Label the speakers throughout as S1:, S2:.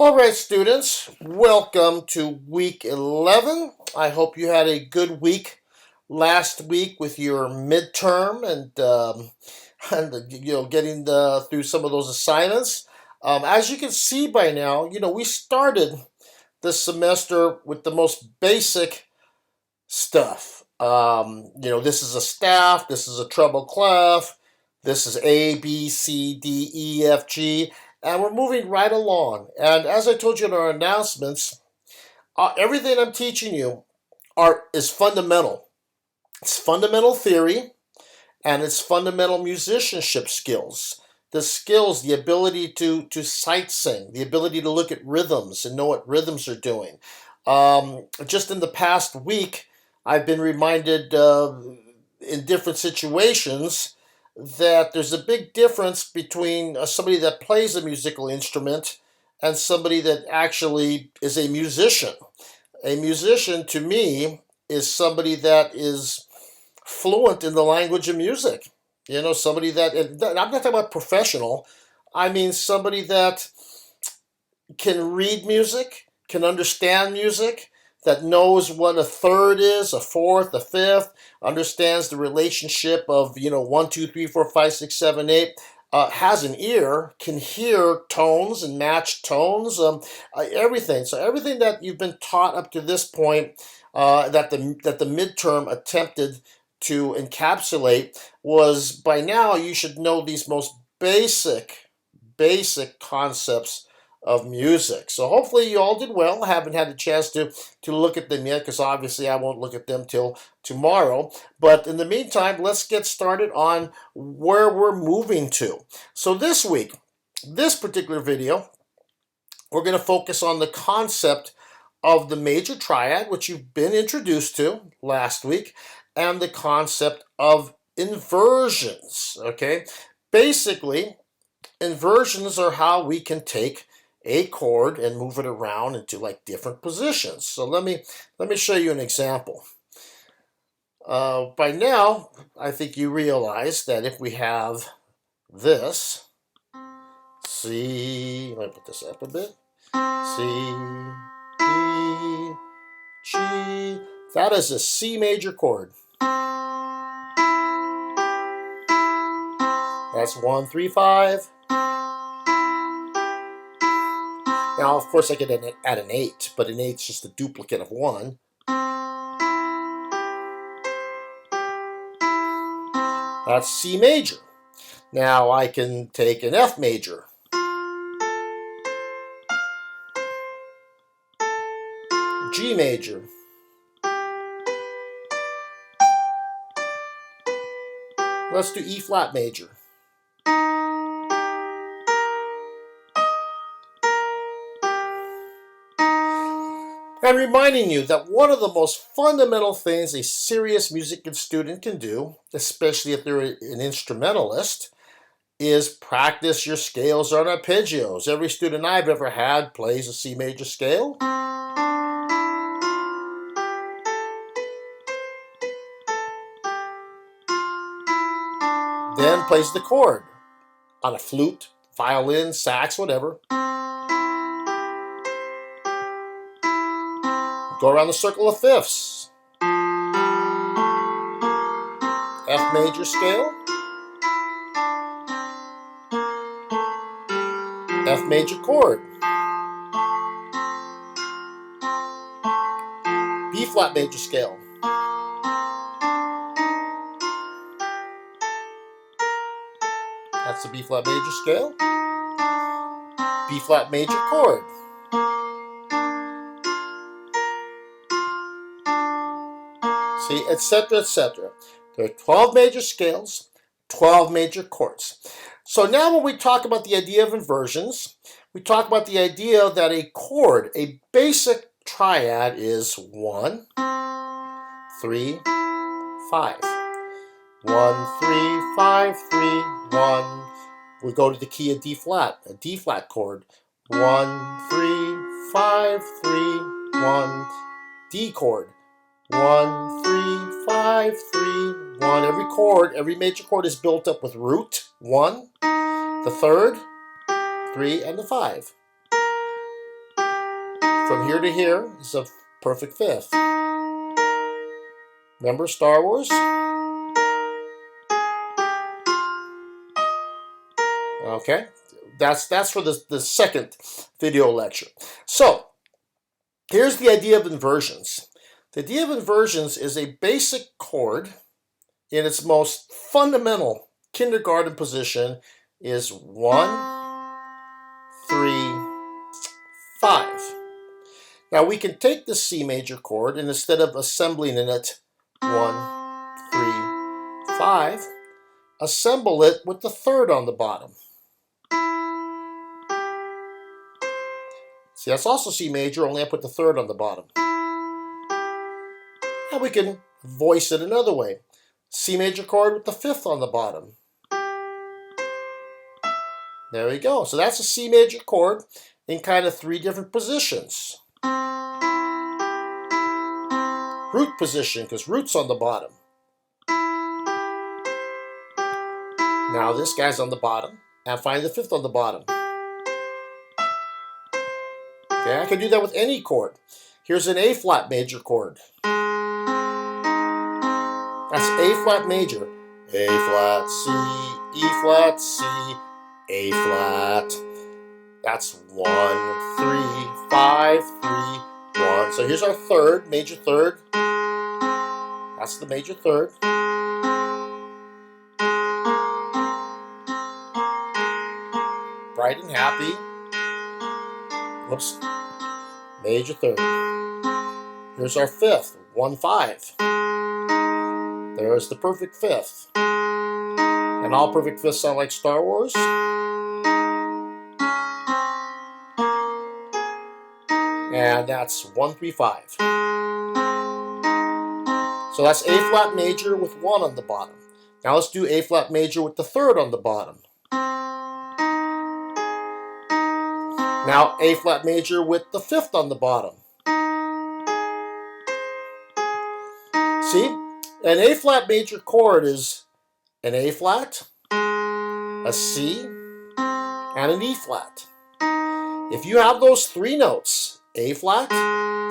S1: All right, students, welcome to week 11. I hope you had a good week last week with your midterm and getting through some of those assignments. As you can see by now, we started the semester with the most basic stuff. This is a staff, this is a treble clef, this is A, B, C, D, E, F, G, and we're moving right along. And as I told you in our announcements, everything I'm teaching you is fundamental. It's fundamental theory, and it's fundamental musicianship skills. The skills, the ability to sight sing, the ability to look at rhythms and know what rhythms are doing. Just in the past week, I've been reminded in different situations that there's a big difference between somebody that plays a musical instrument and somebody that actually is a musician. A musician, to me, is somebody that is fluent in the language of music. Somebody that, I'm not talking about professional, I mean somebody that can read music, can understand music, that knows what a third is, a fourth, a fifth, understands the relationship of 1, 2, 3, 4, 5, 6, 7, 8, has an ear, can hear tones and match tones, everything. So everything that you've been taught up to this point, that the midterm attempted to encapsulate, was by now you should know these most basic concepts of music. So hopefully you all did well. I haven't had a chance to look at them yet, because obviously I won't look at them till tomorrow. But in the meantime, let's get started on where we're moving to. So this week, this particular video, we're going to focus on the concept of the major triad, which you've been introduced to last week, and the concept of inversions. Okay, basically, inversions are how we can take a chord and move it around into like different positions. So let me show you an example. By now, I think you realize that if we have this C, let me put this up a bit. C, E, G. That is a C major chord. That's 1, 3, 5. Now, of course, I could add an 8, but an 8 is just a duplicate of 1. That's C major. Now I can take an F major. G major. Let's do E flat major. I'm reminding you that one of the most fundamental things a serious music student can do, especially if they're an instrumentalist, is practice your scales or arpeggios. Every student I've ever had plays a C major scale. Then plays the chord on a flute, violin, sax, whatever. Go around the circle of fifths. F major scale. F major chord. B flat major scale. That's the B flat major scale. B flat major chord. See, etc., etc. There are 12 major scales, 12 major chords. So now when we talk about the idea of inversions, we talk about the idea that a chord, a basic triad, is 1, 3, 5. 1, 3, 5, 3, 1. We go to the key of D flat, a D flat chord. 1, 3, 5, 3, 1. D chord. 1, 3, 5, 3, 1. Every chord, every major chord is built up with root 1, the third, 3, and the 5. from here to here is a perfect fifth. Remember Star Wars? Okay, that's for the second video lecture. So here's the idea of inversions. The idea of inversions is a basic chord in its most fundamental kindergarten position is 1, 3, 5. Now we can take the C major chord and instead of assembling in it 1, 3, 5, assemble it with the third on the bottom. See, that's also C major, only I put the third on the bottom. And we can voice it another way. C major chord with the fifth on the bottom. There we go. So that's a C major chord in kind of 3 different positions. Root position, because root's on the bottom. Now this guy's on the bottom, and find the fifth on the bottom. Okay, I can do that with any chord. Here's an A flat major chord. That's A flat major. A flat, C, E flat, C, A flat. That's 1, 3, 5, 3, 1. So here's our third, major third. That's the major third. Bright and happy. Whoops. Major third. Here's our fifth, 1, 5. There's the perfect fifth. And all perfect fifths sound like Star Wars. And that's 1, 3, 5. So that's A flat major with 1 on the bottom. Now let's do A flat major with the third on the bottom. Now A flat major with the fifth on the bottom. See? An A flat major chord is an A flat, a C, and an E flat. If you have those 3 notes, A flat,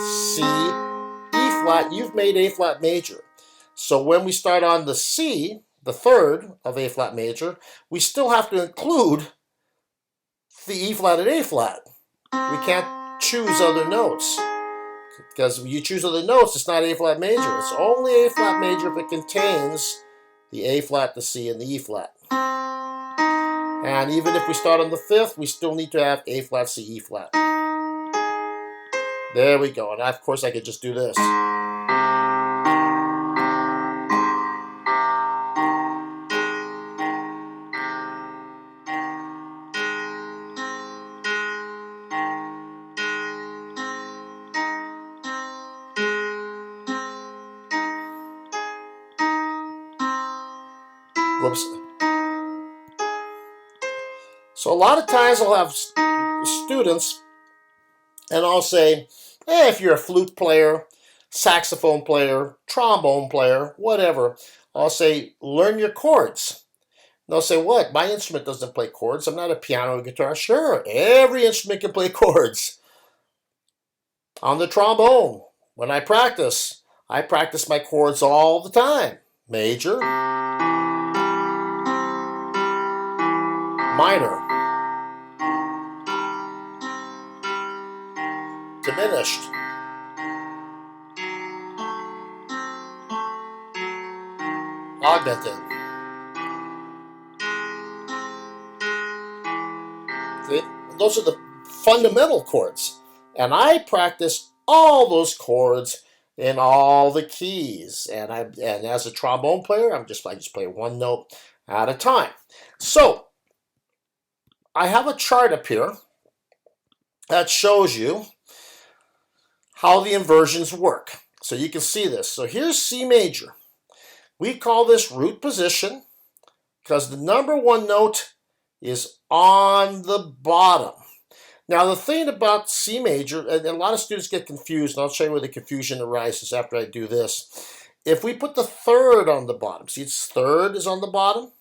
S1: C, E flat, you've made A flat major. So when we start on the C, the third of A flat major, we still have to include the E flat and A flat. We can't choose other notes. Because when you choose other notes, it's not A flat major. It's only A flat major if it contains the A flat, the C, and the E flat. And even if we start on the fifth, we still need to have A flat, C, E flat. There we go. And of course I could just do this. Whoops. So a lot of times I'll have students and I'll say, hey, if you're a flute player, saxophone player, trombone player, whatever, I'll say, learn your chords. And they'll say, what? My instrument doesn't play chords. I'm not a piano or guitar. Sure, every instrument can play chords. On the trombone, when I practice my chords all the time. Major, minor, diminished, augmented. See? Those are the fundamental chords. And I practice all those chords in all the keys. And as a trombone player, I just play 1 note at a time. So I have a chart up here that shows you how the inversions work. So you can see this. So here's C major. We call this root position because the number 1 note is on the bottom. Now the thing about C major, and a lot of students get confused, and I'll show you where the confusion arises after I do this. If we put the third on the bottom, see its third is on the bottom?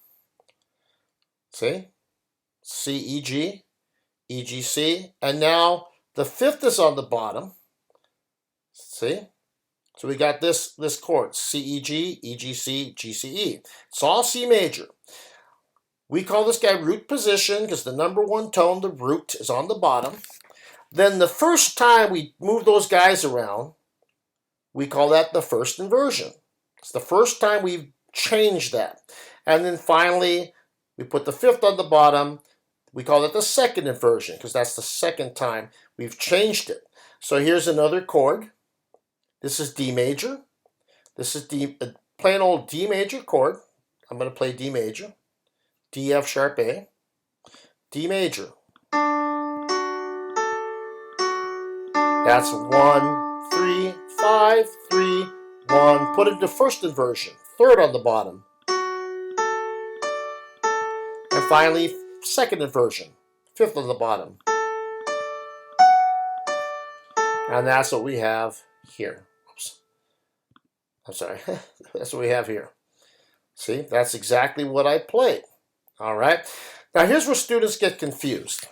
S1: See? C, E, G, E, G, C, and now The fifth is on the bottom. See? So we got this chord, C, E, G, E, G, C, G, C, E. It's all C major. We call this guy root position because the number one tone, the root, is on the bottom. Then the first time we move those guys around, we call that the first inversion. It's the first time we've changed that. And then finally, we put the fifth on the bottom. We call it the second inversion because that's the second time we've changed it. So here's another chord. This is D major. This is a plain old D major chord. I'm going to play D major. D, F sharp, A. D major. That's 1, 3, 5, 3, 1. Put it into first inversion. Third on the bottom. And finally, second inversion. Fifth on the bottom. And that's what we have here. Oops. I'm sorry. That's what we have here. See, that's exactly what I played. All right. Now here's where students get confused.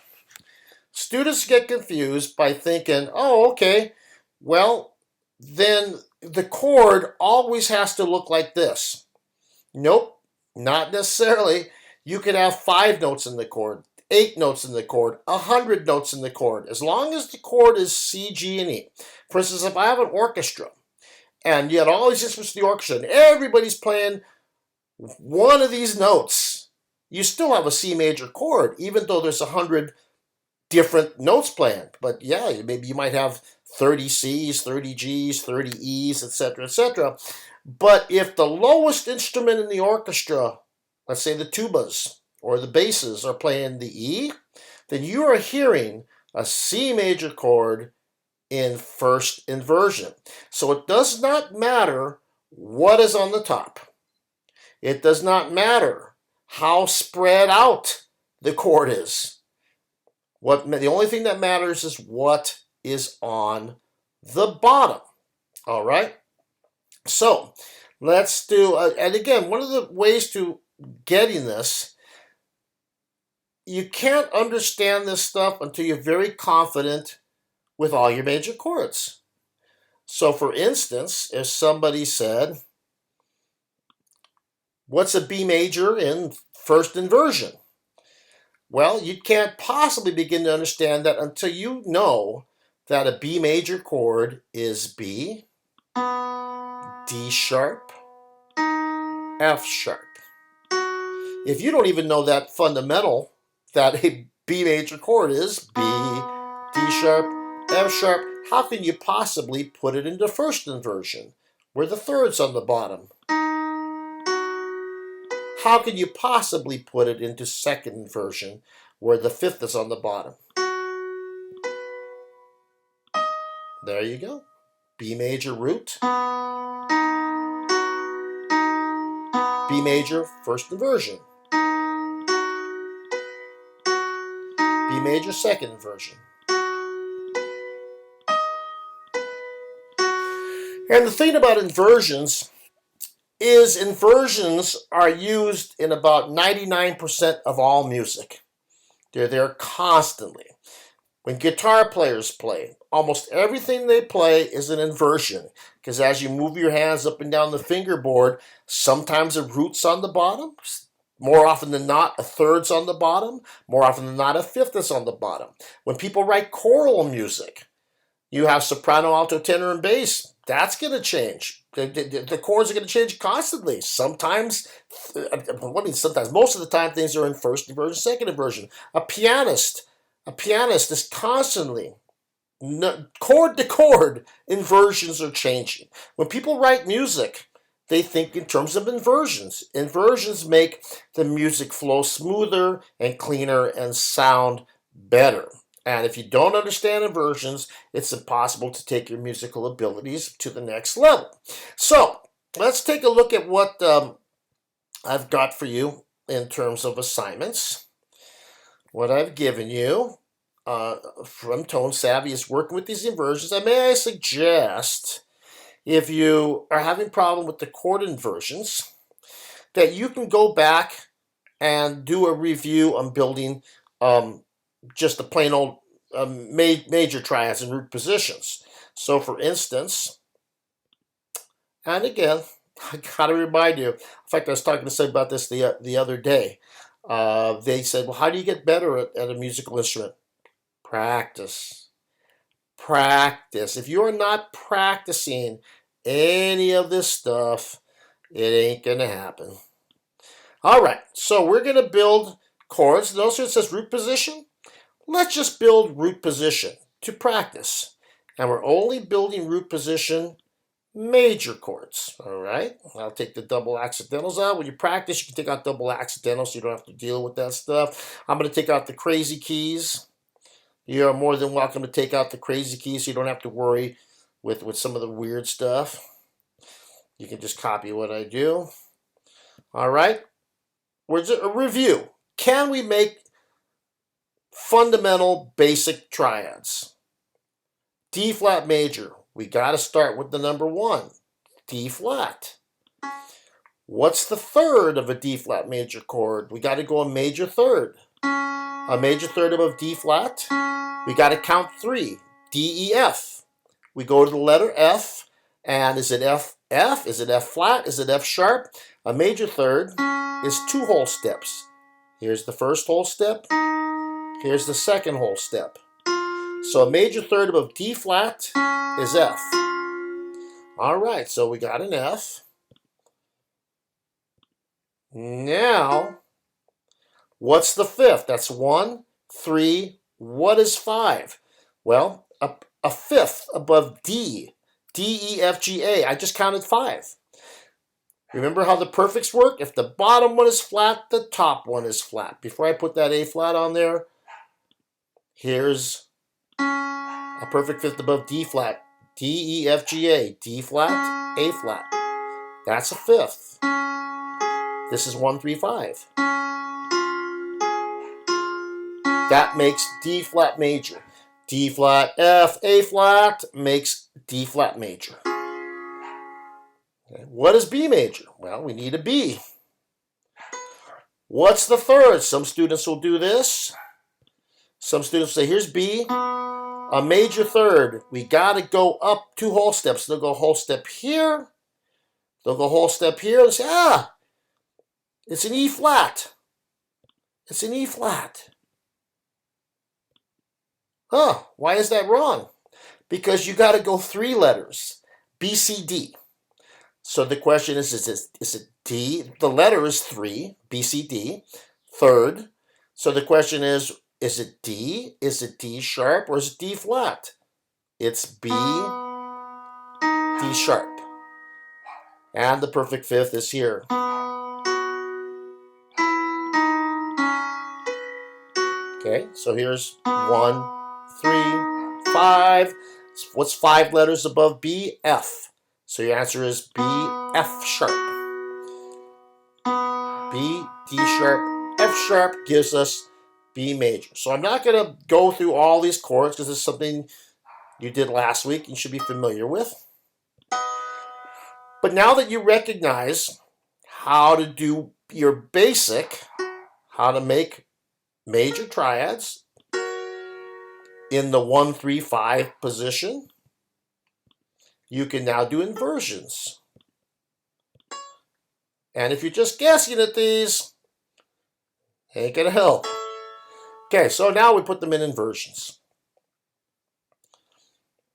S1: Students get confused by thinking, oh, okay, well, then the chord always has to look like this. Nope, not necessarily. You could have 5 notes in the chord, 8 notes in the chord, 100 notes in the chord, as long as the chord is C, G, and E. For instance, if I have an orchestra, and you had all these instruments in the orchestra, and everybody's playing one of these notes, you still have a C major chord, even though there's 100 different notes playing. But yeah, maybe you might have 30 C's, 30 G's, 30 E's, etc., etc. But if the lowest instrument in the orchestra, let's say the tubas or the basses, are playing the E, then you are hearing a C major chord in first inversion. So it does not matter what is on the top. It does not matter how spread out the chord is. The only thing that matters is what is on the bottom. All right? So let's do, and again, one of the ways to getting this, you can't understand this stuff until you're very confident with all your major chords. So for instance, if somebody said, what's a B major in first inversion? Well, you can't possibly begin to understand that until you know that a B major chord is B, D sharp, F sharp. If you don't even know that fundamental, that a B major chord is B, D sharp, F sharp, how can you possibly put it into first inversion, where the third's on the bottom? How can you possibly put it into second inversion, where the fifth is on the bottom? There you go. B major root, B major first inversion, B major second inversion. And the thing about inversions is inversions are used in about 99% of all music. They're there constantly. When guitar players play, almost everything they play is an inversion, because as you move your hands up and down the fingerboard, sometimes a root's on the bottom. More often than not, a third's on the bottom. More often than not, a fifth is on the bottom. When people write choral music, you have soprano, alto, tenor, and bass. That's going to change. The chords are going to change constantly. Sometimes, most of the time, things are in first inversion, second inversion. A pianist is constantly, chord to chord, inversions are changing. When people write music, they think in terms of inversions. Inversions make the music flow smoother and cleaner and sound better. And if you don't understand inversions, it's impossible to take your musical abilities to the next level. So let's take a look at what I've got for you in terms of assignments. What I've given you from Tone Savvy is working with these inversions. And may I suggest, if you are having a problem with the chord inversions, that you can go back and do a review on building just a plain old major triads and root positions. So for instance, and again, I gotta remind you, in fact, I was talking to somebody about this the other day. They said, well, how do you get better at a musical instrument? Practice. Practice. If you're not practicing any of this stuff, it ain't gonna happen. All right, so we're gonna build chords. Notice it says root position. Let's just build root position to practice. And we're only building root position major chords. All right, I'll take the double accidentals out. When you practice, you can take out double accidentals so you don't have to deal with that stuff. I'm going to take out the crazy keys. You are more than welcome to take out the crazy keys so you don't have to worry with some of the weird stuff. You can just copy what I do. All right, where's a review? Can we make fundamental basic triads? D flat major. We got to start with the number 1, D flat. What's the third of a D flat major chord? We got to go a major third. A major third above D flat. We got to count 3, D, E, F. We go to the letter F, and is it F, F? Is it F flat? Is it F sharp? A major third is 2 whole steps. Here's the first whole step. Here's the second whole step. So a major third above D flat is F. All right, so we got an F. Now, what's the fifth? That's 1, 3. What is 5? Well, a fifth above D. D, E, F, G, A. I just counted 5. Remember how the perfects work? If the bottom one is flat, the top one is flat. Before I put that A flat on there, here's a perfect fifth above D flat. D, E, F, G, A. D flat, A flat. That's a fifth. This is 1, 3, 5. That makes D flat major. D flat, F, A flat makes D flat major. Okay. What is B major? Well, we need a B. What's the third? Some students will do this. Some students say, here's B. A major third. We got to go up 2 whole steps. They'll go whole step here. They'll go whole step here. They'll say, it's an E flat. It's an E flat. Why is that wrong? Because you got to go 3 letters. B, C, D. So the question is it D? The letter is 3, B, C, D. Third. So the question is it D? Is it D sharp or is it D flat? It's B, D sharp. And the perfect fifth is here. Okay, so here's 1, 3, 5. What's 5 letters above B? F. So your answer is B, F sharp. B, D sharp, F sharp gives us B major. So I'm not going to go through all these chords because it's something you did last week and you should be familiar with. But now that you recognize how to do your basic, how to make major triads in the 1, 3, 5 position, you can now do inversions. And if you're just guessing at these, ain't gonna help. Okay, so now we put them in inversions.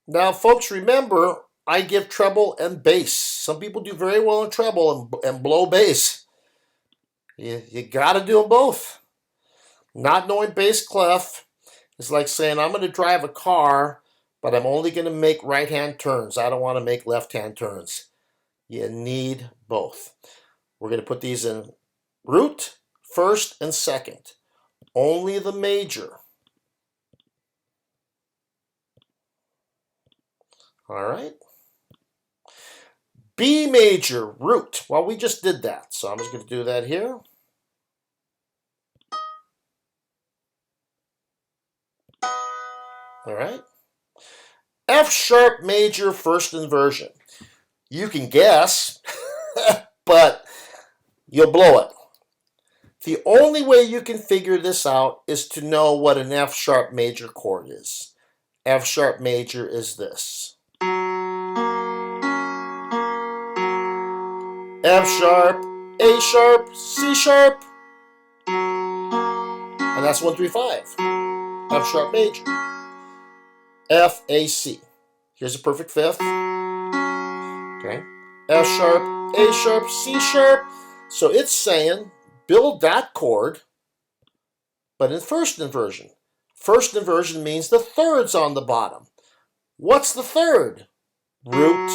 S1: Now, folks, remember, I give treble and bass. Some people do very well in treble and blow bass. You gotta do them both. Not knowing bass clef is like saying, I'm gonna drive a car, but I'm only gonna make right-hand turns. I don't wanna make left-hand turns. You need both. We're gonna put these in root, first, and second. Only the major. All right. B major, root. Well, we just did that, so I'm just going to do that here. All right. F sharp major, first inversion. You can guess, but you'll blow it. The only way you can figure this out is to know what an F sharp major chord is. F sharp major is this. F sharp, A sharp, C sharp, and that's 1, 3, 5. F sharp major. F, A, C. Here's a perfect fifth. Okay. F sharp, A sharp, C sharp. So it's saying build that chord, but in first inversion. First inversion means the third's on the bottom. What's the third? Root,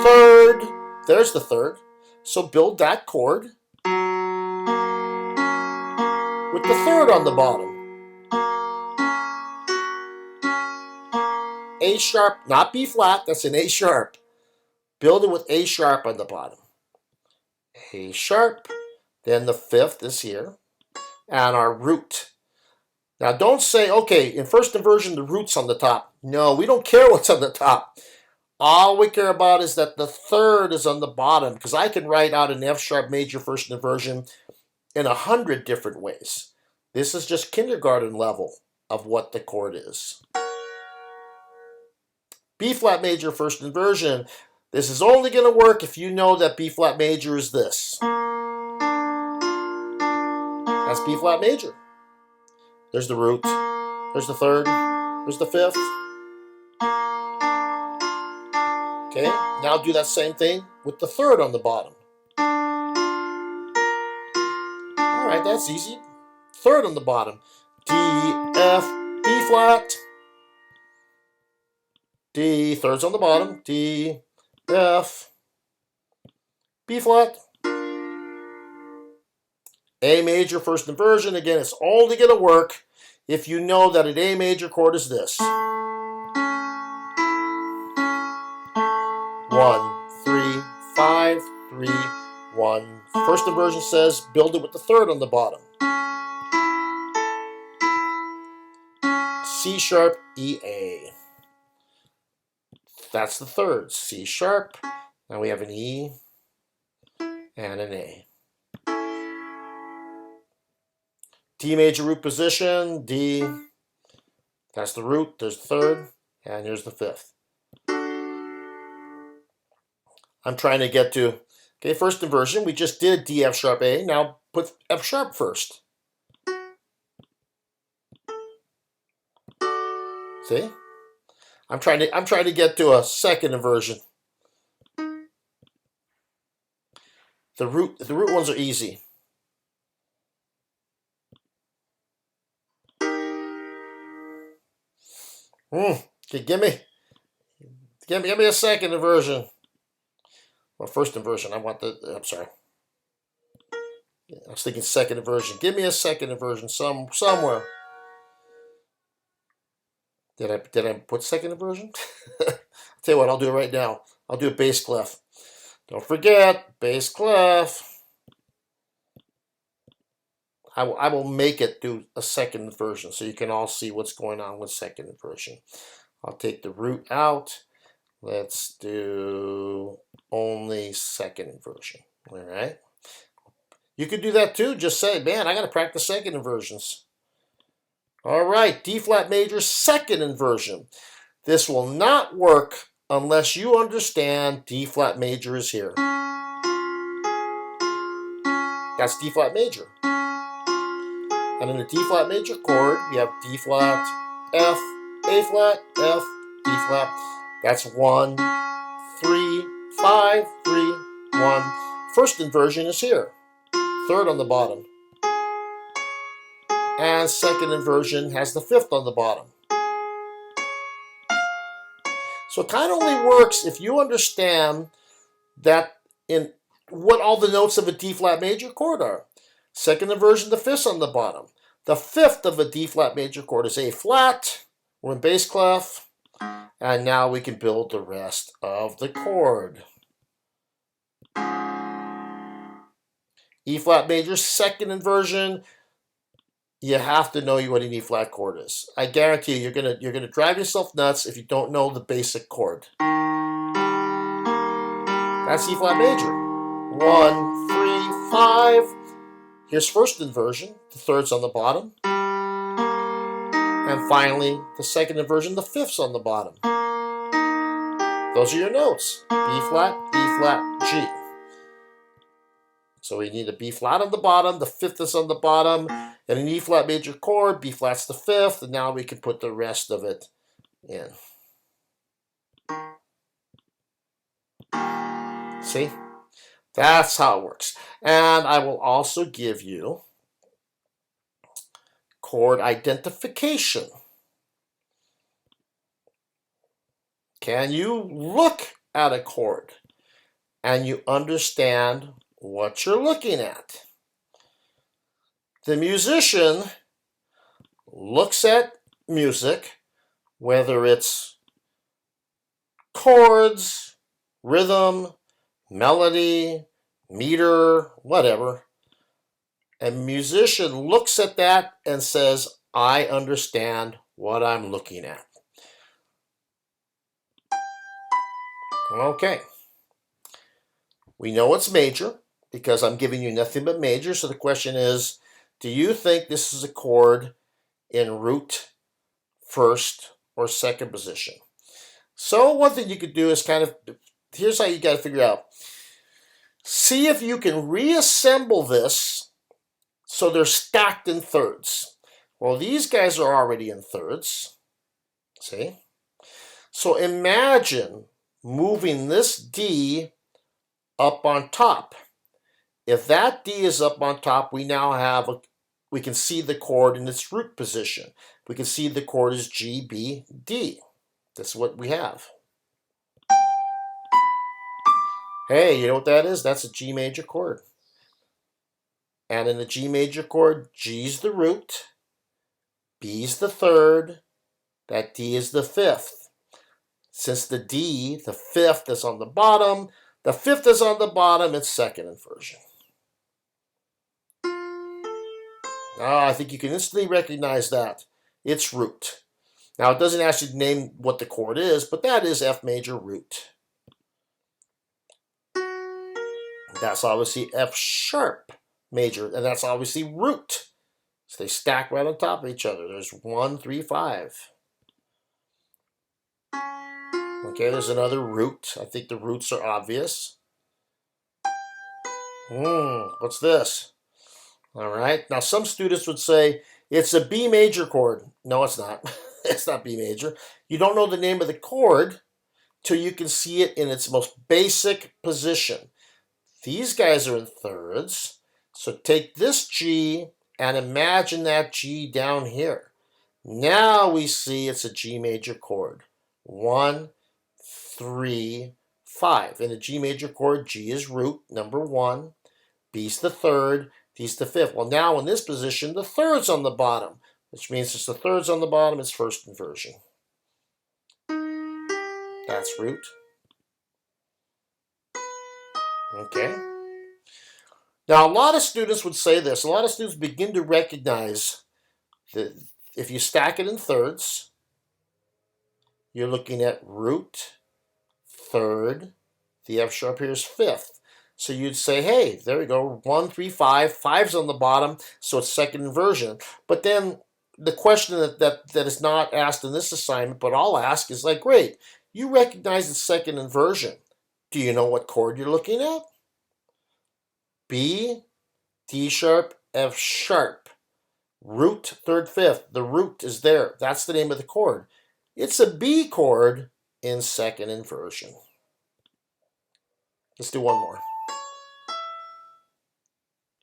S1: third. There's the third. So build that chord with the third on the bottom. A sharp, not B flat, that's an A sharp. Build it with A sharp on the bottom. A sharp, then the fifth is here, and our root. Now don't say, okay, in first inversion the root's on the top. No, we don't care what's on the top. All we care about is that the third is on the bottom, because I can write out an F sharp major first inversion in 100 different ways. This is just kindergarten level of what the chord is. B flat major first inversion. This is only going to work if you know that B flat major is this. That's B flat major. There's the root. There's the third. There's the fifth. Okay, now do that same thing with the third on the bottom. All right, that's easy. Third on the bottom. D, F, B flat. D, third's on the bottom. D, F, B flat. A major first inversion. Again, it's only going to work if you know that an A major chord is this. 1, 3, 5, 3, 1. First inversion says build it with the third on the bottom. C sharp, E, A. That's the third. C sharp. Now we have an E and an A. D major root position, D. That's the root. There's the third. And here's the fifth. I'm trying to get to, okay, first inversion. We just did D, F sharp, A. Now put F sharp first. See? I'm trying to get to a second inversion. The root ones are easy. Okay, give me a second inversion. Well, first inversion. I'm sorry. I was thinking second inversion. Give me a second inversion somewhere. Did I put second inversion? I'll tell you what, I'll do it right now. I'll do a bass clef. Don't forget, bass clef. I will make it do a second inversion so you can all see what's going on with second inversion. I'll take the root out. Let's do only second inversion. All right. You could do that too. Just say, man, I got to practice second inversions. All right, D flat major second inversion. This will not work unless you understand D flat major is here. That's D flat major. And in a D flat major chord, we have D flat, F, A flat, F, D flat. That's 1, 3, 5, 3, 1. First inversion is here. Third on the bottom. And second inversion has the fifth on the bottom. So it kind of only works if you understand that in what all the notes of a D flat major chord are. Second inversion, the fifth's on the bottom. The fifth of a D flat major chord is A flat. We're in bass clef. And now we can build the rest of the chord. E flat major second inversion. You have to know what an E flat chord is. I guarantee you, you're gonna drive yourself nuts if you don't know the basic chord. That's E flat major. 1, 3, 5. Here's first inversion, the third's on the bottom. And finally, the second inversion, the fifth's on the bottom. Those are your notes. B flat, G. So we need a B flat on the bottom, the fifth is on the bottom, and an E flat major chord, B flat's the fifth, and now we can put the rest of it in. See? That's how it works. And I will also give you chord identification. Can you look at a chord and you understand what you're looking at? The musician looks at music, whether it's chords, rhythm, melody, meter, whatever. A musician looks at that and says, I understand what I'm looking at. Okay. We know it's major because I'm giving you nothing but major. So the question is, do you think this is a chord in root, first, or second position? So one thing you could do is here's how you got to figure out. See if you can reassemble this so they're stacked in thirds. Well, these guys are already in thirds. See? So imagine moving this D up on top. If that D is up on top, we now we can see the chord in its root position. We can see the chord is G, B, D. That's what we have. Hey, you know what that is? That's a G major chord. And in the G major chord, G's the root, B's the third, that D is the fifth. Since the D, the fifth, is on the bottom, the fifth is on the bottom, it's second inversion. I think you can instantly recognize that. It's root. Now, it doesn't actually name what the chord is, but that is F major root. That's obviously F sharp major, and that's obviously root. So they stack right on top of each other. There's 1, 3, 5. Okay, there's another root. I think the roots are obvious. What's this? All right. Now, some students would say it's a B major chord. No, it's not. It's not B major. You don't know the name of the chord till you can see it in its most basic position. These guys are in thirds. So take this G and imagine that G down here. Now we see it's a G major chord. 1, 3, 5. In a G major chord, G is root, number 1. B's the third, D's the fifth. Well, now in this position, the third's on the bottom, which means since the third's on the bottom, it's first inversion. That's root. Okay. Now, a lot of students would say this. A lot of students begin to recognize that if you stack it in thirds, you're looking at root, third, the F sharp here is fifth. So you'd say, hey, there we go, 1, 3, 5, 5's on the bottom, so it's second inversion. But then the question that is not asked in this assignment, but I'll ask is like, great, you recognize the second inversion. Do you know what chord you're looking at? B, D sharp, F sharp. Root, third, fifth. The root is there. That's the name of the chord. It's a B chord in second inversion. Let's do one more.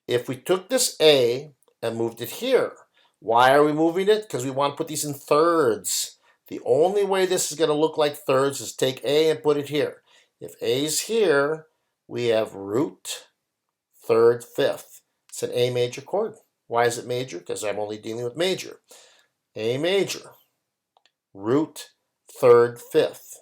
S1: If we took this A and moved it here, why are we moving it? Because we want to put these in thirds. The only way this is going to look like thirds is take A and put it here. If A's here, we have root, third, fifth. It's an A major chord. Why is it major? Because I'm only dealing with major. A major, root, third, fifth.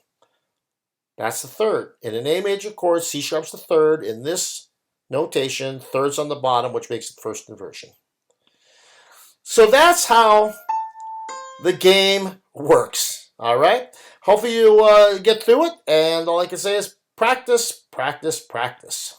S1: That's the third. In an A major chord, C sharp's the third. In this notation, third's on the bottom, which makes it first inversion. So that's how the game works. All right? Hopefully you get through it. And all I can say is practice, practice, practice.